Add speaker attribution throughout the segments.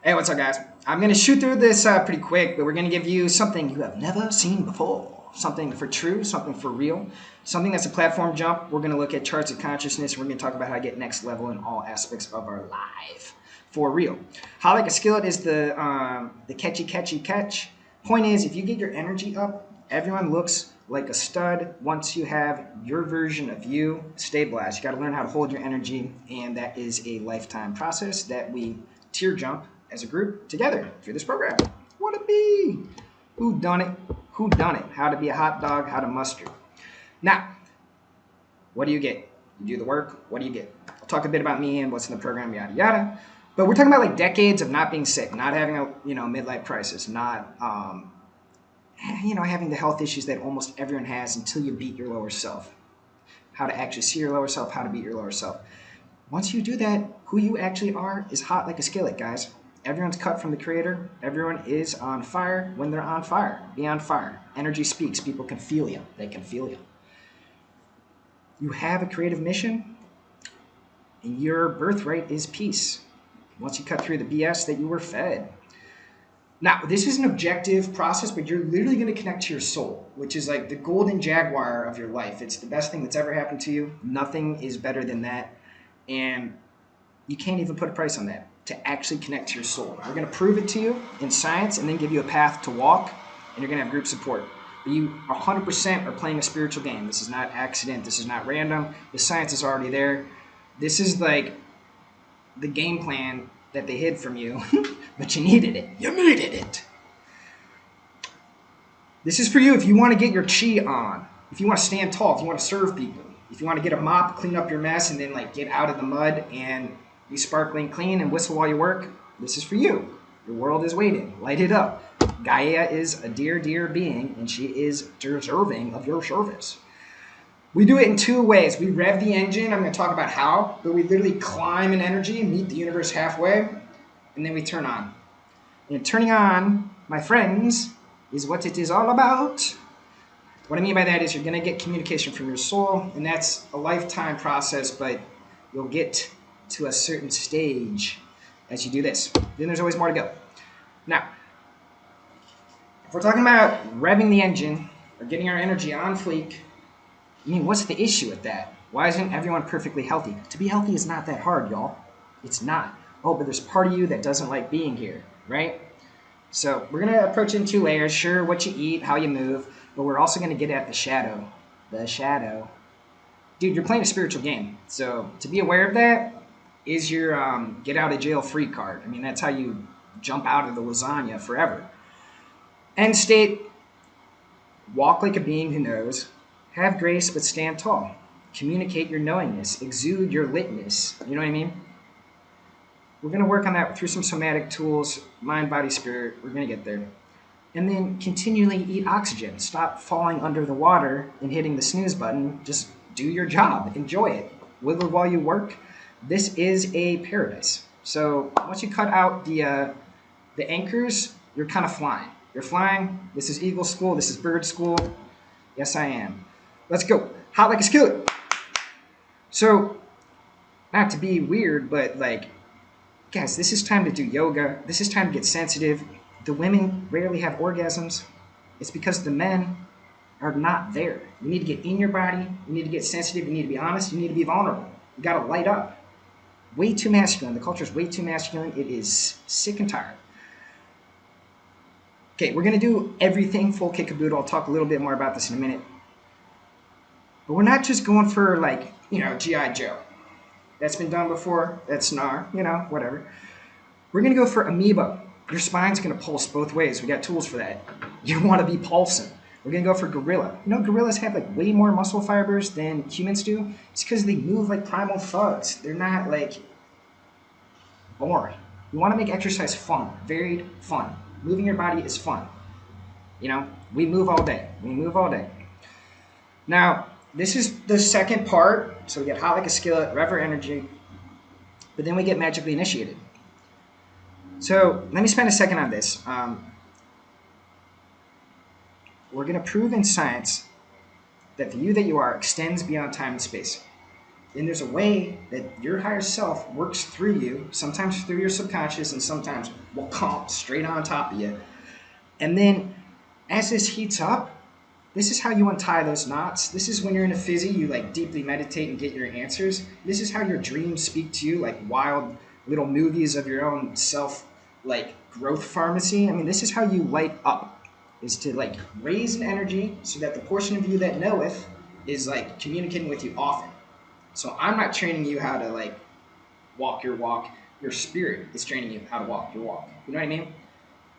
Speaker 1: Hey, what's up, guys? I'm going to shoot through this pretty quick, but we're going to give you something you have never seen before. Something for true, something for real, something that's a platform jump. We're going to look at charts of consciousness. We're going to talk about how to get next level in all aspects of our life. For real. How like a skillet is the catchy catch. Point is, if you get your energy up, everyone looks like a stud once you have your version of you stabilized. You got to learn how to hold your energy, and that is a lifetime process that we tier jump as a group together through this program. What it be? Who done it? Who done it? How to be a hot dog, how to mustard. Now, what do you get? You do the work, what do you get? I'll talk a bit about me and what's in the program, yada yada. But we're talking about like decades of not being sick, not having a midlife crisis, not having the health issues that almost everyone has until you beat your lower self. How to actually see your lower self, how to beat your lower self. Once you do that, who you actually are is hot like a skillet, guys. Everyone's cut from the creator. Everyone is on fire when they're on fire. Be on fire. Energy speaks. People can feel you. They can feel you. You have a creative mission, and your birthright is peace. Once you cut through the BS that you were fed. Now, this is an objective process, but you're literally going to connect to your soul, which is like the golden jaguar of your life. It's the best thing that's ever happened to you. Nothing is better than that. And you can't even put a price on that, to actually connect to your soul. We're going to prove it to you in science and then give you a path to walk, and you're going to have group support. But you 100% are playing a spiritual game. This is not accident. This is not random. The science is already there. This is like the game plan that they hid from you, but you needed it. You needed it. This is for you if you want to get your chi on, if you want to stand tall, if you want to serve people, if you want to get a mop, clean up your mess, and then like get out of the mud and be sparkling clean and whistle while you work. This is for you. Your world is waiting. Light it up. Gaia is a dear, dear being, and she is deserving of your service. We do it in two ways. We rev the engine. I'm going to talk about how, but we literally climb in energy, meet the universe halfway, and then we turn on. And turning on, my friends, is what it is all about. What I mean by that is you're going to get communication from your soul, and that's a lifetime process, but you'll get to a certain stage as you do this. Then there's always more to go. Now, if we're talking about revving the engine or getting our energy on fleek, I mean, what's the issue with that? Why isn't everyone perfectly healthy? To be healthy is not that hard, y'all. It's not. Oh, but there's part of you that doesn't like being here, right? So we're going to approach it in two layers. Sure, what you eat, how you move, but we're also going to get at the shadow. The shadow. Dude, you're playing a spiritual game. So to be aware of that is your get out of jail free card. I mean, that's how you jump out of the lasagna forever. End state, walk like a being who knows. Have grace, but stand tall. Communicate your knowingness. Exude your litness. You know what I mean? We're going to work on that through some somatic tools, mind, body, spirit. We're going to get there. And then continually eat oxygen. Stop falling under the water and hitting the snooze button. Just do your job. Enjoy it. Wiggle while you work. This is a paradise. So once you cut out the anchors, you're kind of flying. You're flying. This is eagle school. This is bird school. Yes, I am. Let's go. Hot like a skillet. So, not to be weird, but like, guys, this is time to do yoga. This is time to get sensitive. The women rarely have orgasms. It's because the men are not there. You need to get in your body. You need to get sensitive. You need to be honest. You need to be vulnerable. You got to light up. Way too masculine. The culture is way too masculine. It is sick and tired. Okay, we're going to do everything full kick caboodle. I'll talk a little bit more about this in a minute. But we're not just going for like, G.I. Joe. That's been done before. That's SNAR, whatever. We're going to go for amoeba. Your spine's going to pulse both ways. We got tools for that. You want to be pulsing. We're going to go for gorilla. Gorillas have like way more muscle fibers than humans do. It's because they move like primal thugs. They're not like boring. You want to make exercise fun, varied fun. Moving your body is fun. We move all day. We move all day. Now, this is the second part. So we get hot like a skillet, rev our energy, but then we get magically initiated. So let me spend a second on this. We're going to prove in science that the you that you are extends beyond time and space. And there's a way that your higher self works through you, sometimes through your subconscious, and sometimes will come straight on top of you. And then as this heats up, this is how you untie those knots. This is when you're in a fizzy, you like deeply meditate and get your answers. This is how your dreams speak to you, like wild little movies of your own self, like growth pharmacy. I mean, this is how you light up, is to like raise an energy so that the portion of you that knoweth is like communicating with you often. So I'm not training you how to like walk your walk. Your spirit is training you how to walk your walk. You know what I mean?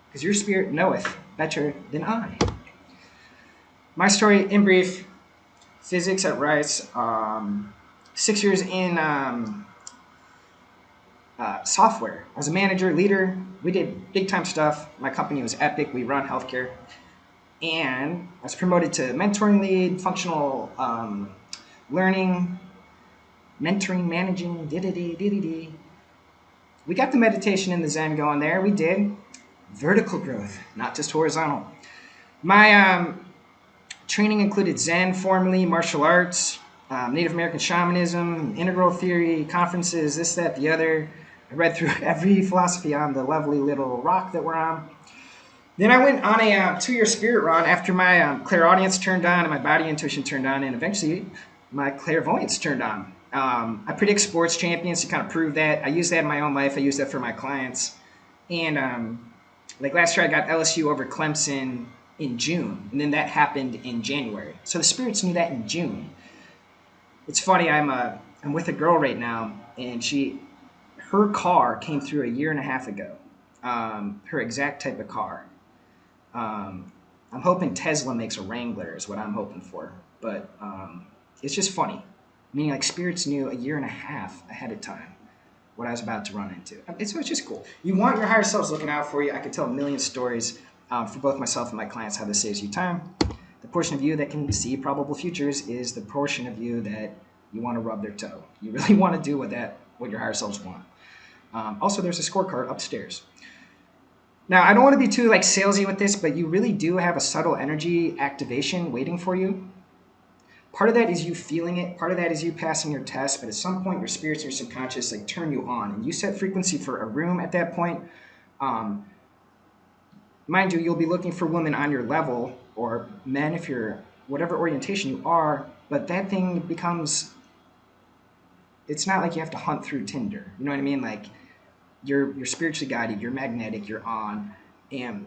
Speaker 1: Because your spirit knoweth better than I. My story, in brief, physics at Rice, 6 years in software. I was a manager, leader. We did big time stuff. My company was epic. We run healthcare. And I was promoted to mentoring lead, functional learning, mentoring, managing, diddy. We got the meditation and the Zen going there. We did. Vertical growth, not just horizontal. My training included Zen, formally, martial arts, Native American shamanism, integral theory, conferences, this, that, the other. I read through every philosophy on the lovely little rock that we're on. Then I went on a 2-year spirit run after my clairaudience turned on and my body intuition turned on, and eventually my clairvoyance turned on. I predict sports champions to kind of prove that. I use that in my own life. I use that for my clients. And like last year I got LSU over Clemson in June, and then that happened in January. So the spirits knew that in June. It's funny, I'm with a girl right now, and her car came through a year and a half ago. Her exact type of car. I'm hoping Tesla makes a Wrangler is what I'm hoping for. But it's just funny. Meaning like spirits knew a year and a half ahead of time what I was about to run into. It's just cool. You want your higher selves looking out for you. I could tell a million stories for both myself and my clients how this saves you time. The portion of you that can see probable futures is the portion of you that you want to rub their toe. You really want to do what your higher selves want. Also, there's a scorecard upstairs. Now, I don't want to be too like salesy with this, but you really do have a subtle energy activation waiting for you. Part of that is you feeling it. Part of that is you passing your test. But at some point, your spirits and your subconscious like turn you on, and you set frequency for a room at that point. Mind you, you'll be looking for women on your level, or men if you're whatever orientation you are. But that thing becomes. It's not like you have to hunt through Tinder. You know what I mean? Like you're spiritually guided. You're magnetic. You're on, and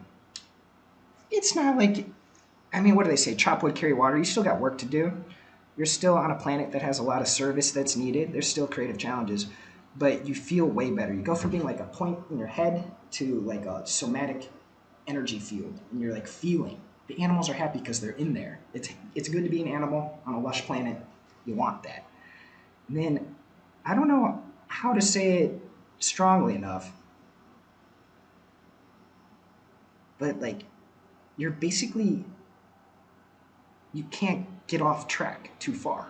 Speaker 1: it's not like. I mean, what do they say? Chop wood, carry water. You still got work to do. You're still on a planet that has a lot of service that's needed. There's still creative challenges, but you feel way better. You go from being like a point in your head to like a somatic energy field, and you're like feeling. The animals are happy because they're in there. It's good to be an animal on a lush planet. You want that. And then, I don't know how to say it strongly enough, but like, you're basically, you can't get off track too far.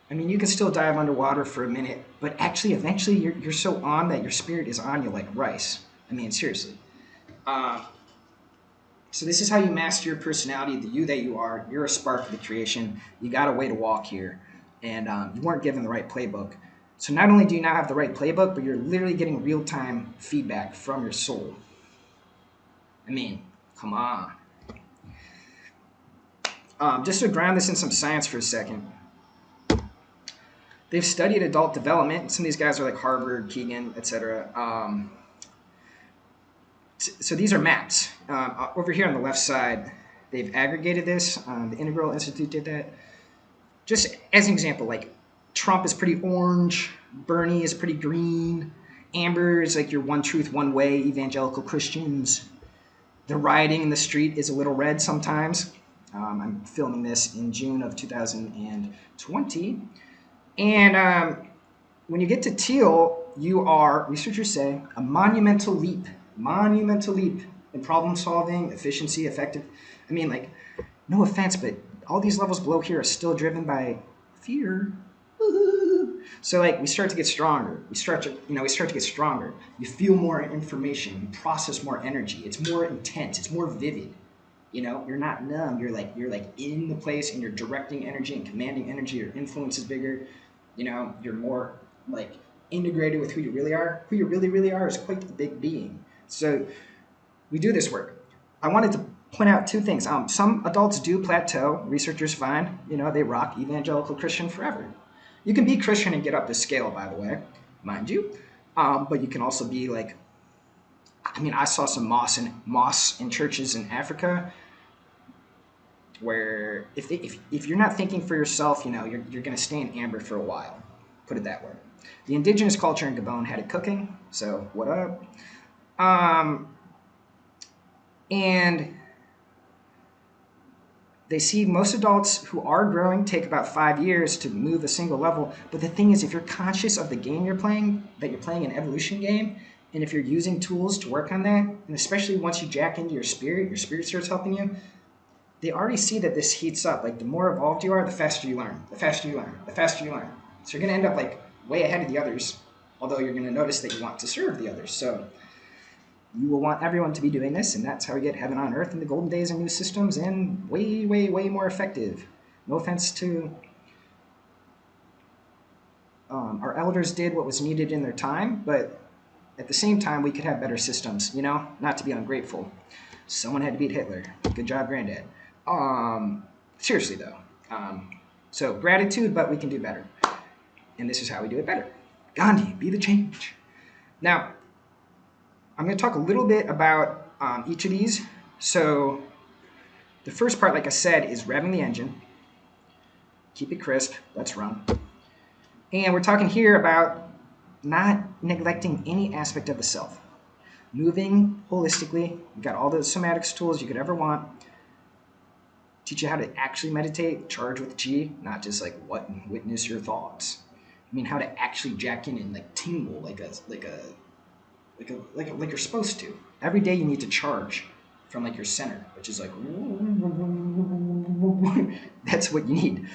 Speaker 1: I mean, you can still dive underwater for a minute, but actually, eventually, you're so on that your spirit is on you like rice. I mean, seriously. So this is how you master your personality, the you that you are. You're a spark of the creation. You got a way to walk here, and you weren't given the right playbook. So not only do you not have the right playbook, but you're literally getting real-time feedback from your soul. I mean, come on. Just to ground this in some science for a second. They've studied adult development. Some of these guys are like Harvard, Keegan, etc. So these are maps. Over here on the left side, they've aggregated this. The Integral Institute did that. Just as an example, like Trump is pretty orange, Bernie is pretty green, Amber is like your one truth, one way evangelical Christians. The rioting in the street is a little red sometimes. I'm filming this in June of 2020. And when you get to teal, you are, researchers say, a monumental leap in problem solving, efficiency, effective. I mean, like, no offense, but all these levels below here are still driven by fear. So like we start to get stronger. We start to get stronger. You feel more information. You process more energy. It's more intense. It's more vivid. You know, you're not numb. You're like in the place, and you're directing energy and commanding energy. Your influence is bigger. You know, you're more like integrated with who you really are. Who you really are is quite the big being. So we do this work. I wanted to point out two things. Some adults do plateau. Researchers find, you know, they rock evangelical Christian forever. You can be Christian and get up the scale, by the way, mind you. But you can also be like, I mean, I saw some moss in churches in Africa where if you're not thinking for yourself, you know, you're going to stay in amber for a while. Put it that way. The indigenous culture in Gabon had it cooking, so what up? And they see most adults who are growing take about 5 years to move a single level. But the thing is, if you're conscious of the game you're playing, that you're playing an evolution game, and if you're using tools to work on that, and especially once you jack into your spirit starts helping you, they already see that this heats up. Like the more evolved you are, the faster you learn, the faster you learn, the faster you learn. So you're going to end up like way ahead of the others, although you're going to notice that you want to serve the others. So you will want everyone to be doing this, and that's how we get heaven on earth in the golden days and new systems, and way, way, way more effective. No offense to our elders did what was needed in their time, but at the same time, we could have better systems, you know, not to be ungrateful. Someone had to beat Hitler. Good job, Granddad. Seriously, though. So gratitude, but we can do better. And this is how we do it better. Gandhi, be the change. Now, I'm going to talk a little bit about each of these. So the first part, like I said, is revving the engine. Keep it crisp. Let's run. And we're talking here about not neglecting any aspect of the self. Moving holistically. You've got all the somatics tools you could ever want. Teach you how to actually meditate, charge with chi, not just like what and witness your thoughts. I mean, how to actually jack in and like tingle like you're supposed to. Every day you need to charge from like your center, which is like that's what you need.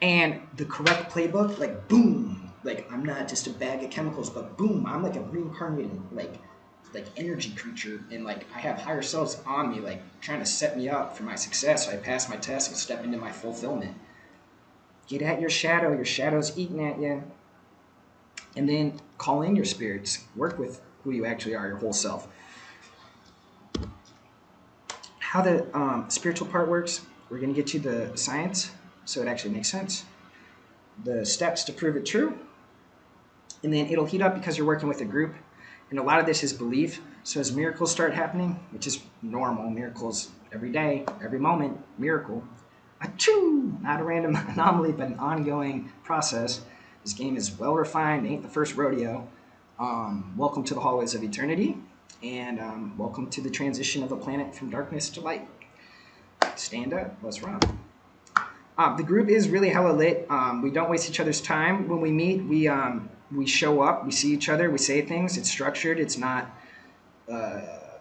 Speaker 1: And the correct playbook, like boom, like I'm not just a bag of chemicals, but boom, I'm like a reincarnated like energy creature, and like I have higher selves on me, like trying to set me up for my success. So I pass my test and step into my fulfillment. Get at your shadow. Your shadow's eating at you. And then call in your spirits. Work with who you actually are, your whole self. How the spiritual part works, we're going to get you the science, so it actually makes sense. The steps to prove it true. And then it'll heat up because you're working with a group. And a lot of this is belief. So as miracles start happening, which is normal, miracles every day, every moment, miracle. Achoo! Not a random anomaly, but an ongoing process. This game is well refined, ain't the first rodeo. Welcome to the hallways of eternity, and welcome to the transition of a planet from darkness to light. Stand up, let's run. The group is really hella lit. We don't waste each other's time. When we meet, we show up, we see each other, we say things. It's structured. It's not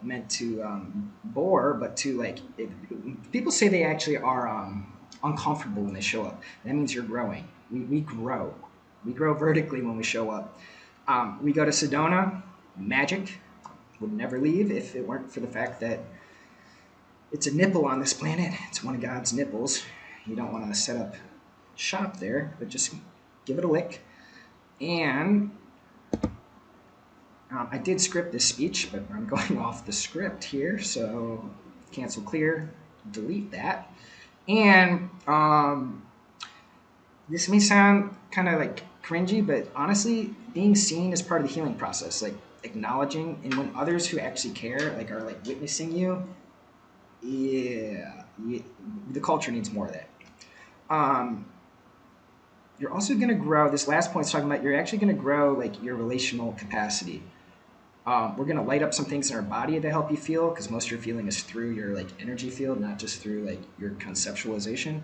Speaker 1: meant to bore, but to like. People say they actually are uncomfortable when they show up. That means you're growing. We grow. We grow vertically when we show up. We go to Sedona. Magic would never leave if it weren't for the fact that it's a nipple on this planet. It's one of God's nipples. You don't want to set up shop there, but just give it a lick. And I did script this speech, but I'm going off the script here, so cancel clear, delete that. And this may sound kind of like cringy, but honestly, being seen is part of the healing process. Like acknowledging, and when others who actually care, like are like witnessing you, the culture needs more of that. You're also going to grow. This last point is talking about you're actually going to grow like your relational capacity. We're going to light up some things in our body to help you feel, because most of your feeling is through your like energy field, not just through like your conceptualization.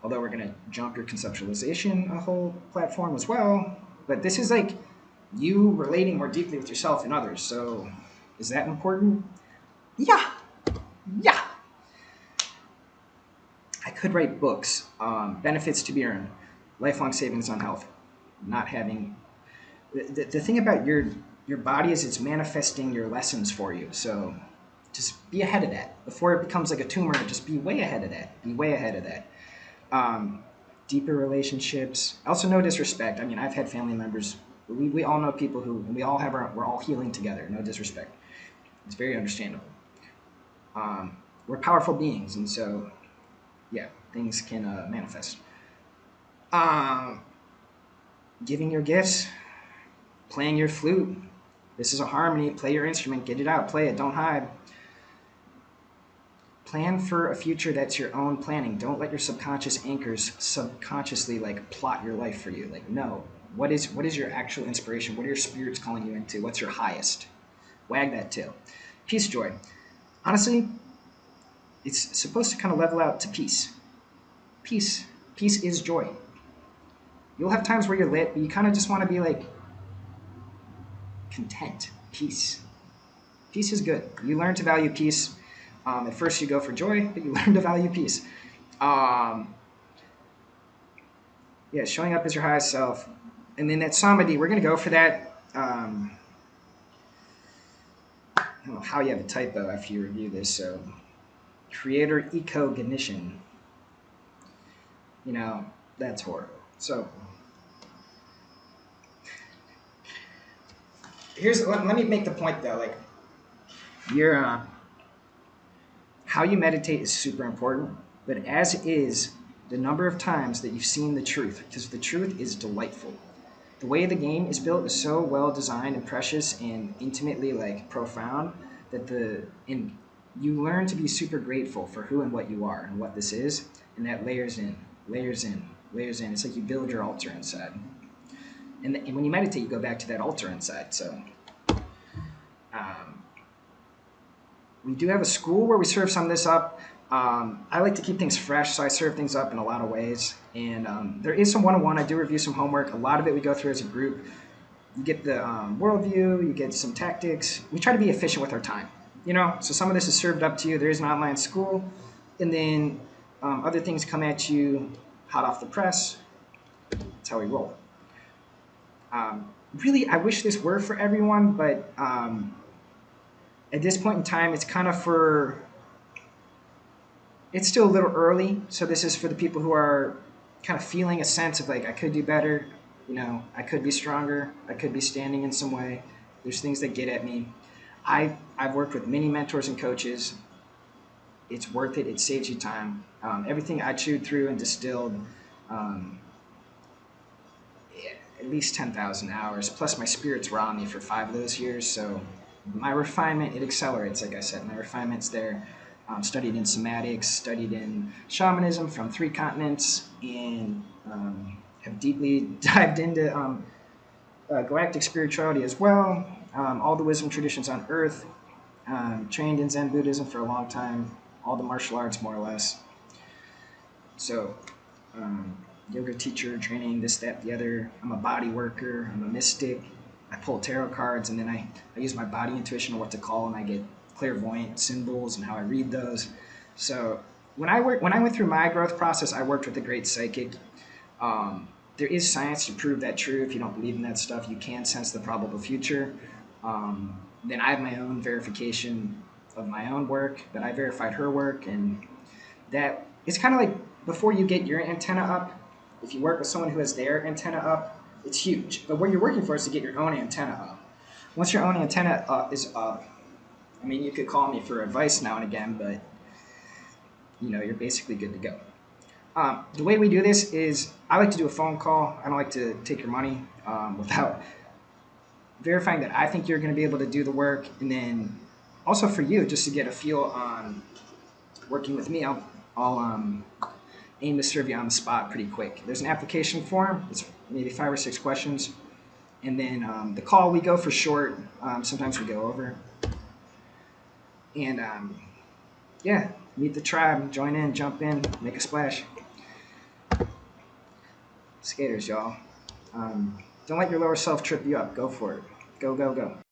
Speaker 1: Although we're going to jump your conceptualization a whole platform as well. But this is like you relating more deeply with yourself and others. So is that important? Yeah. I could write books. Benefits to be earned. Lifelong savings on health. Not having... The thing about your body is it's manifesting your lessons for you. So just be ahead of that. Before it becomes like a tumor, just be way ahead of that. deeper relationships. Also, no disrespect. I mean, I've had family members. We all know people who we all have we're all healing together. No disrespect. It's very understandable. We're powerful beings, and so yeah, things can manifest. Um, Giving your gifts, playing your flute. This is a harmony. Play your instrument. Get it out. Play it. Don't hide. Plan for a future that's your own planning. Don't let your subconscious anchors subconsciously like plot your life for you. Like, no. What is your actual inspiration? What are your spirits calling you into? What's your highest? Wag that tail. Peace, joy. Honestly, it's supposed to kind of level out to peace. Peace. Peace is joy. You'll have times where you're lit, but you kind of just want to be like content. Peace. Peace is good. You learn to value peace. At first you go for joy, but you learn to value peace. Yeah, showing up as your highest self. And then that samadhi, we're going to go for that. I don't know how you have a typo after you review this. So, creator ecognition. You know, that's horrible. So, let me make the point though. Like, how you meditate is super important, but as is the number of times that you've seen the truth, because the truth is delightful. The way the game is built is so well designed and precious and intimately like profound that you learn to be super grateful for who and what you are and what this is, and that layers in, layers in, layers in. It's like you build your altar inside, and when you meditate, you go back to that altar inside. So. We do have a school where we serve some of this up. I like to keep things fresh, so I serve things up in a lot of ways. And there is some one-on-one. I do review some homework. A lot of it we go through as a group. You get the worldview, you get some tactics. We try to be efficient with our time, you know? So some of this is served up to you. There is an online school. And then other things come at you hot off the press. That's how we roll. Really, I wish this were for everyone, but at this point in time, it's kind of it's still a little early. So this is for the people who are kind of feeling a sense of like, I could do better. You know, I could be stronger. I could be standing in some way. There's things that get at me. I've worked with many mentors and coaches. It's worth it. It saves you time. Everything I chewed through and distilled, at least 10,000 hours. Plus my spirits were on me for 5 of those years. So my refinement, it accelerates, like I said. My refinement's there. Studied in somatics, studied in shamanism from 3 continents, and have deeply dived into galactic spirituality as well. All the wisdom traditions on Earth. Trained in Zen Buddhism for a long time. All the martial arts, more or less. So, yoga teacher, training, this, that, the other. I'm a body worker. I'm a mystic. I pull tarot cards, and then I use my body intuition on what to call, and I get clairvoyant symbols and how I read those. So when I went through my growth process, I worked with a great psychic. There is science to prove that true. If you don't believe in that stuff, you can sense the probable future. Then I have my own verification of my own work, that I verified her work, and that it's kind of like before you get your antenna up, if you work with someone who has their antenna up, it's huge. But what you're working for is to get your own antenna up. Once your own antenna is up, I mean, you could call me for advice now and again, but you know, you're basically good to go. The way we do this is I like to do a phone call. I don't like to take your money without verifying that I think you're going to be able to do the work. And then also for you, just to get a feel on working with me, I'll aim to serve you on the spot pretty quick. There's an application form. It's maybe 5 or 6 questions. And then the call, we go for short. Sometimes we go over. And yeah, meet the tribe, join in, jump in, make a splash. Skaters, y'all. Don't let your lower self trip you up. Go for it. Go, go, go.